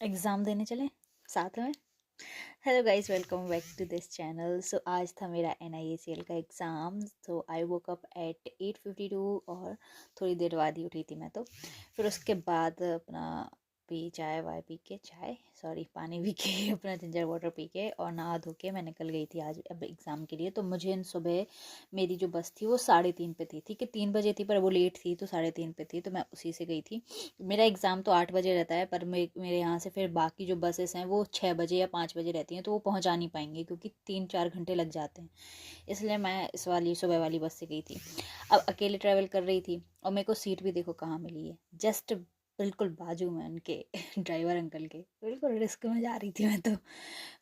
Exam देने चलें साथ में। Hello guys, welcome back to this channel. So आज था मेरा NIACL का exam. So I woke up at 8:52 और थोड़ी देर बाद ही उठी थी मैं। तो फिर उसके बाद अपना चाय वाय पी के, पानी पी के अपना जिंजर वाटर पी के और नहा धो के मैं निकल गई थी आज अब एग्ज़ाम के लिए। तो मुझे सुबह मेरी जो बस थी वो 3:30 पे थी कि 3 बजे थी, पर वो लेट थी तो 3:30 पे थी, तो मैं उसी से गई थी। मेरा एग्ज़ाम तो 8 बजे रहता है, पर मेरे यहाँ से फिर बाकी जो बसेस हैं वो 6 बजे या 5 बजे रहती हैं, तो वो पहुँचा नहीं पाएंगे क्योंकि 3-4 घंटे लग जाते हैं। इसलिए मैं इस वाली सुबह वाली बस से गई थी। अब अकेले ट्रैवल कर रही थी और मेरे को सीट भी देखो कहाँ मिली है, जस्ट बिल्कुल बाजू में उनके ड्राइवर अंकल के, बिल्कुल रिस्क में जा रही थी मैं तो।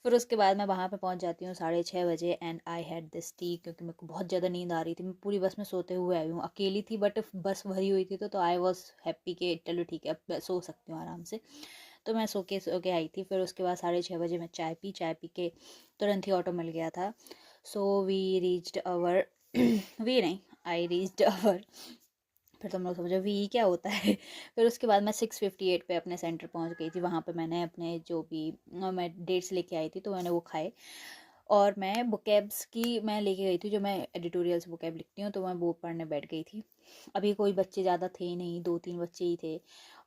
फिर उसके बाद मैं वहाँ पे पहुँच जाती हूँ 6:30 बजे and I had this T, क्योंकि मेरे को बहुत ज़्यादा नींद आ रही थी। मैं पूरी बस में सोते हुए आई हूँ, अकेली थी बट बस भरी हुई थी, तो आई वॉज हैप्पी कि चलो ठीक है अब मैं सो सकती हूँ आराम से। तो मैं सो के आई थी। फिर उसके बाद 6:30 बजे मैं चाय पी के तुरंत ही ऑटो मिल गया था। So we reached our we नहीं, आई रीच्ड अवर, फिर तुम लोग समझो वी क्या होता है। फिर उसके बाद मैं 6:58 पे अपने सेंटर पहुंच गई थी। वहाँ पे मैंने अपने जो भी मैं डेट्स लेके आई थी तो मैंने वो खाए। और मैं बुकेब्स की मैं लेके गई थी, जो मैं एडिटोरियल्स बुकेब लिखती हूँ, तो मैं वो पढ़ने बैठ गई थी। अभी कोई बच्चे ज़्यादा थे ही नहीं, 2-3 बच्चे ही थे।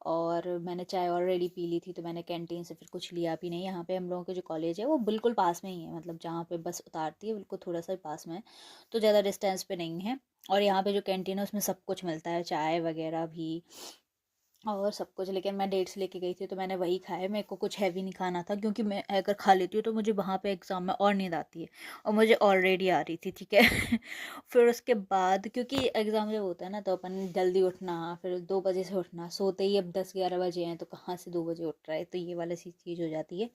और मैंने चाय ऑलरेडी पी ली थी, तो मैंने कैंटीन से फिर कुछ लिया भी नहीं। यहाँ पे हम लोगों के जो कॉलेज है वो बिल्कुल पास में ही है, मतलब जहाँ पे बस उतारती है बिल्कुल थोड़ा सा ही पास में है, तो ज़्यादा डिस्टेंस पे नहीं है। और यहाँ पे जो कैंटीन है उसमें सब कुछ मिलता है, चाय वगैरह भी और सब कुछ। लेकिन मैं डेट्स लेके गई थी तो मैंने वही खाया। मेरे को कुछ हैवी नहीं खाना था, क्योंकि मैं अगर खा लेती हूँ तो मुझे वहाँ पे एग्ज़ाम में और नींद आती है, और मुझे ऑलरेडी आ रही थी, ठीक है। फिर उसके बाद क्योंकि एग्ज़ाम जब होता है ना तो अपन जल्दी उठना, फिर 2 बजे से उठना, सोते ही अब 10-11 बजे हैं तो कहाँ से 2 बजे उठ रहा है, तो ये वाला सी चीज़ हो जाती है।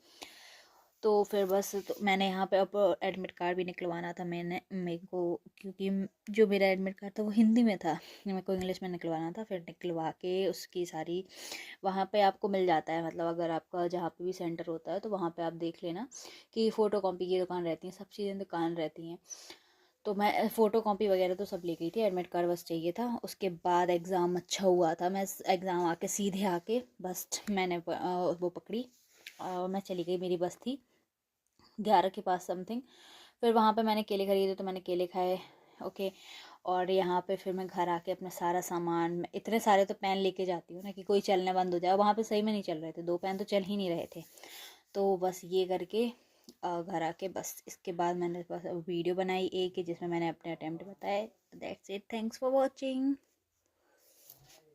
तो फिर बस तो मैंने यहाँ पे अब एडमिट कार्ड भी निकलवाना था मेरे को, क्योंकि जो मेरा एडमिट कार्ड था वो हिंदी में था, मेरे को इंग्लिश में निकलवाना था। फिर निकलवा के उसकी सारी वहाँ पे आपको मिल जाता है, मतलब अगर आपका जहाँ पे भी सेंटर होता है तो वहाँ पे आप देख लेना कि फ़ोटो कॉपी की दुकान रहती है, सब चीज़ें दुकान रहती हैं। तो मैं फ़ोटो कॉपी वगैरह तो सब ले गई थी, एडमिट कार्ड बस चाहिए था। उसके बाद एग्ज़ाम अच्छा हुआ था। मैं एग्ज़ाम आके सीधे आके बस मैंने वो पकड़ी और मैं चली गई। मेरी बस थी 11 के पास समथिंग। फिर वहाँ पे मैंने केले खरीदे तो मैंने केले खाए, ओके। और यहाँ पे फिर मैं घर आके अपना सारा सामान, मैं इतने सारे तो पेन लेके जाती हूँ ना कि कोई चलने बंद हो जाए। वहाँ पे सही में नहीं चल रहे थे, 2 पेन तो चल ही नहीं रहे थे। तो बस ये करके घर आके बस इसके बाद मैंने बस वीडियो बनाई एक, जिसमें मैंने अपने अटेम्प्ट बताए। That's it, thanks for watching.